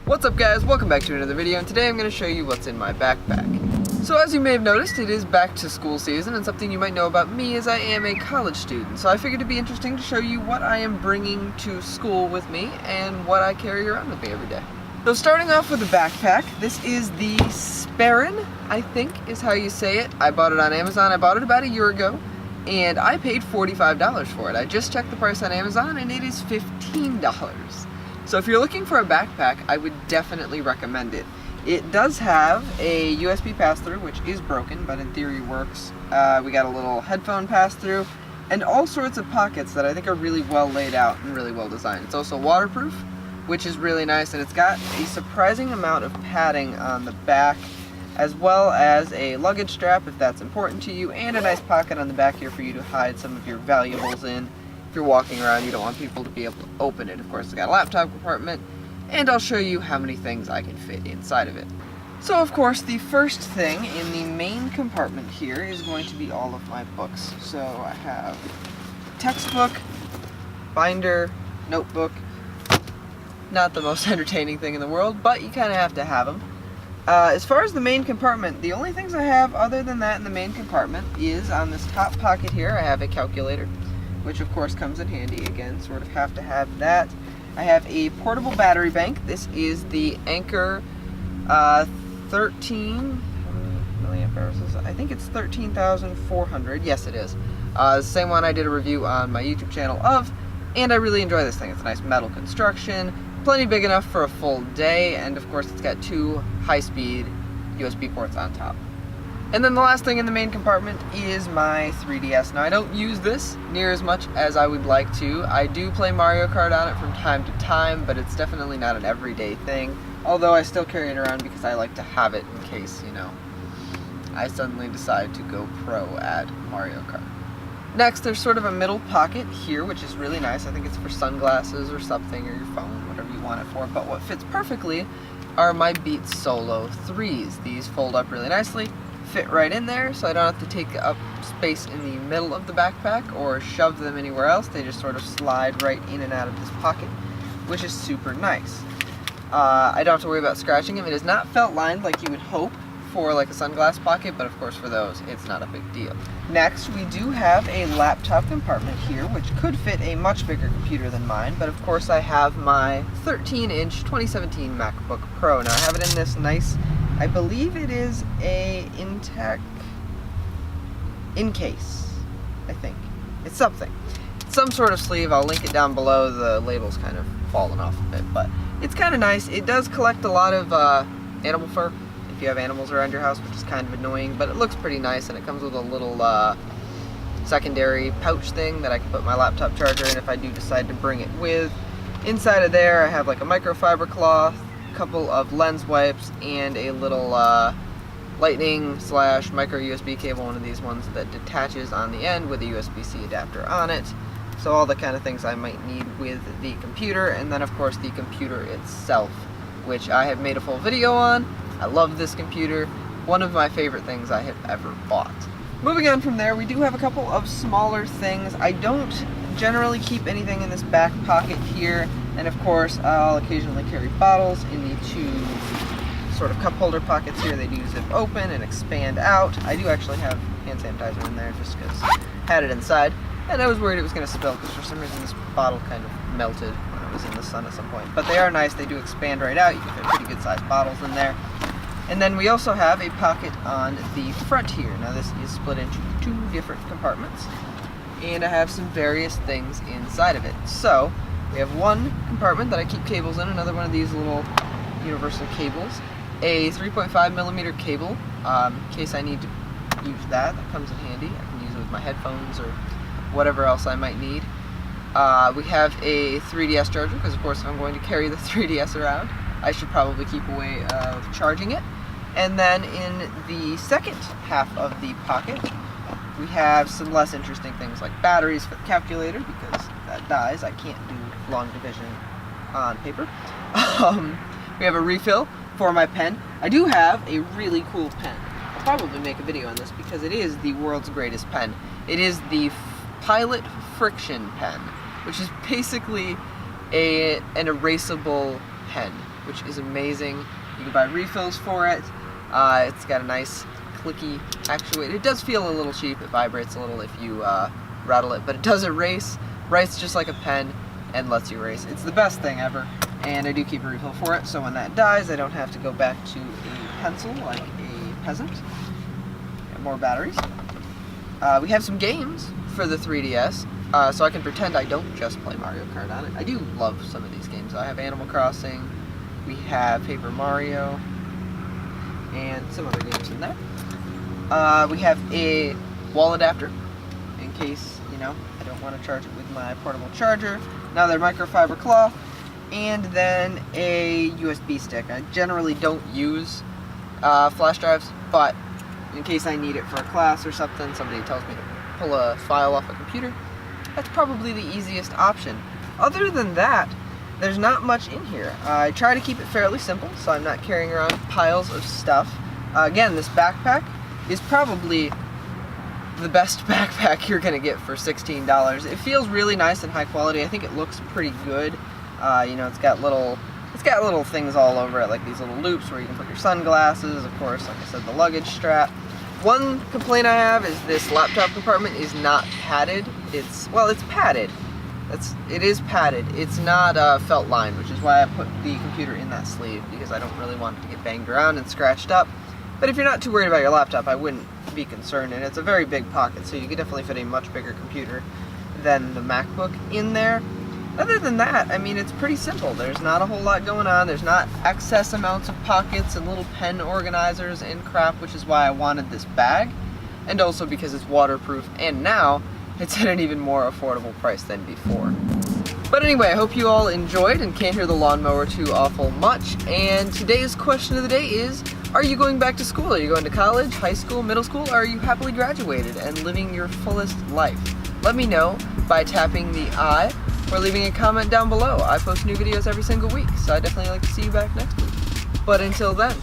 What's up guys, welcome back to another video, and today I'm going to show you what's in my backpack. So as you may have noticed, it is back to school season, and something you might know about me is I am a college student. So I figured it'd be interesting to show you what I am bringing to school with me and what I carry around with me every day. So starting off with the backpack, this is the Sperrin, I think is how you say it. I bought it on Amazon. I bought it about a year ago, and I paid $45 for it. I just checked the price on Amazon, and it is $15. So if you're looking for a backpack, I would definitely recommend it. It does have a USB pass-through, which is broken, but in theory works. We got a little headphone pass-through, and all sorts of pockets that I think are really well laid out and really well designed. It's also waterproof, which is really nice, and it's got a surprising amount of padding on the back, as well as a luggage strap if that's important to you, and a nice pocket on the back here for you to hide some of your valuables in. If you're walking around, you don't want people to be able to open it. Of course, it's got a laptop compartment, and I'll show you how many things I can fit inside of it. So of course, the first thing in the main compartment here is going to be all of my books. So I have textbook, binder, notebook. Not the most entertaining thing in the world, but you kind of have to have them. As far as the main compartment, the only things I have other than that in the main compartment is on this top pocket here, I have a calculator, which of course comes in handy. Again, sort of have to have that. I have a portable battery bank. This is the Anker 13, how many milliamp hours is it? I think it's 13,400. Yes, it is. The same one I did a review on my YouTube channel of, and I really enjoy this thing. It's a nice metal construction, plenty big enough for a full day, and of course it's got two high-speed USB ports on top. And then the last thing in the main compartment is my 3DS. Now I don't use this near as much as I would like to. I do play Mario Kart on it from time to time, but it's definitely not an everyday thing. Although I still carry it around because I like to have it in case, you know, I suddenly decide to go pro at Mario Kart. Next, there's sort of a middle pocket here, which is really nice. I think it's for sunglasses or something, or your phone, whatever you want it for. But what fits perfectly are my Beats Solo 3s. These fold up really nicely, fit right in there, so I don't have to take up space in the middle of the backpack or shove them anywhere else. They just sort of slide right in and out of this pocket, which is super nice. I don't have to worry about scratching them. It is not felt lined like you would hope for like a sunglass pocket, but of course for those it's not a big deal. Next, we do have a laptop compartment here, which could fit a much bigger computer than mine, but of course I have my 13-inch 2017 MacBook Pro. Now I have it in this nice, I believe it is a Intech in-case, I think. It's something. It's some sort of sleeve. I'll link it down below. The label's kind of fallen off a bit, but it's kind of nice. It does collect a lot of animal fur if you have animals around your house, which is kind of annoying, but it looks pretty nice, and it comes with a little secondary pouch thing that I can put my laptop charger in if I do decide to bring it with. Inside of there I have like a microfiber cloth, couple of lens wipes, and a little lightning / micro USB cable, one of these ones that detaches on the end with a USB-C adapter on it. So all the kind of things I might need with the computer, and then of course the computer itself, which I have made a full video on. I love this computer, one of my favorite things I have ever bought. Moving on from there, we do have a couple of smaller things. I don't generally keep anything in this back pocket here, and of course I'll occasionally carry bottles in the two sort of cup holder pockets here. They do zip open and expand out. I do actually have hand sanitizer in there just because I had it inside, and I was worried it was going to spill because for some reason this bottle kind of melted when it was in the sun at some point. But they are nice. They do expand right out. You can fit pretty good sized bottles in there. And then we also have a pocket on the front here. Now this is split into two different compartments, and I have some various things inside of it. So we have one compartment that I keep cables in, another one of these little universal cables, a 3.5mm cable in case I need to use that. That comes in handy. I can use it with my headphones or whatever else I might need. We have a 3DS charger, because of course if I'm going to carry the 3DS around, I should probably keep a way of charging it. And then in the second half of the pocket, we have some less interesting things like batteries for the calculator, because if that dies, I can't do long division on paper. We have a refill for my pen. I do have a really cool pen. I'll probably make a video on this because it is the world's greatest pen. It is the Pilot Friction pen, which is basically an erasable pen. which is amazing. You can buy refills for it. It's got a nice clicky actuator. It does feel a little cheap. It vibrates a little if you rattle it, but it does erase, writes just like a pen, and lets you erase. It's the best thing ever, and I do keep a refill for it, so when that dies, I don't have to go back to a pencil like a peasant. Got more batteries. We have some games for the 3DS, so I can pretend I don't just play Mario Kart on it. I do love some of these games. I have Animal Crossing, we have Paper Mario, and some other games in there. We have a wall adapter, in case, you know, I don't want to charge it with my portable charger. Another microfiber cloth, and then a USB stick. I generally don't use flash drives, but in case I need it for a class or something, somebody tells me to pull a file off a computer, that's probably the easiest option. Other than that, there's not much in here. I try to keep it fairly simple, so I'm not carrying around piles of stuff. Again, this backpack is probably the best backpack you're gonna get for $16. It feels really nice and high quality. I think it looks pretty good. You know, it's got little things all over it, like these little loops where you can put your sunglasses. Of course, like I said, the luggage strap. One complaint I have is this laptop compartment is not padded. It's padded. It is padded. It's not felt lined, which is why I put the computer in that sleeve, because I don't really want it to get banged around and scratched up. But if you're not too worried about your laptop, I wouldn't be concerned, and it's a very big pocket, so you could definitely fit a much bigger computer than the MacBook in there. Other than that, I mean, it's pretty simple. There's not a whole lot going on. There's not excess amounts of pockets and little pen organizers and crap, which is why I wanted this bag, and also because it's waterproof, and now it's at an even more affordable price than before. But anyway, I hope you all enjoyed and can't hear the lawnmower too awful much. And today's question of the day is, are you going back to school? Are you going to college, high school, middle school, or are you happily graduated and living your fullest life? Let me know by tapping the I or leaving a comment down below. I post new videos every single week, so I'd definitely like to see you back next week. But until then,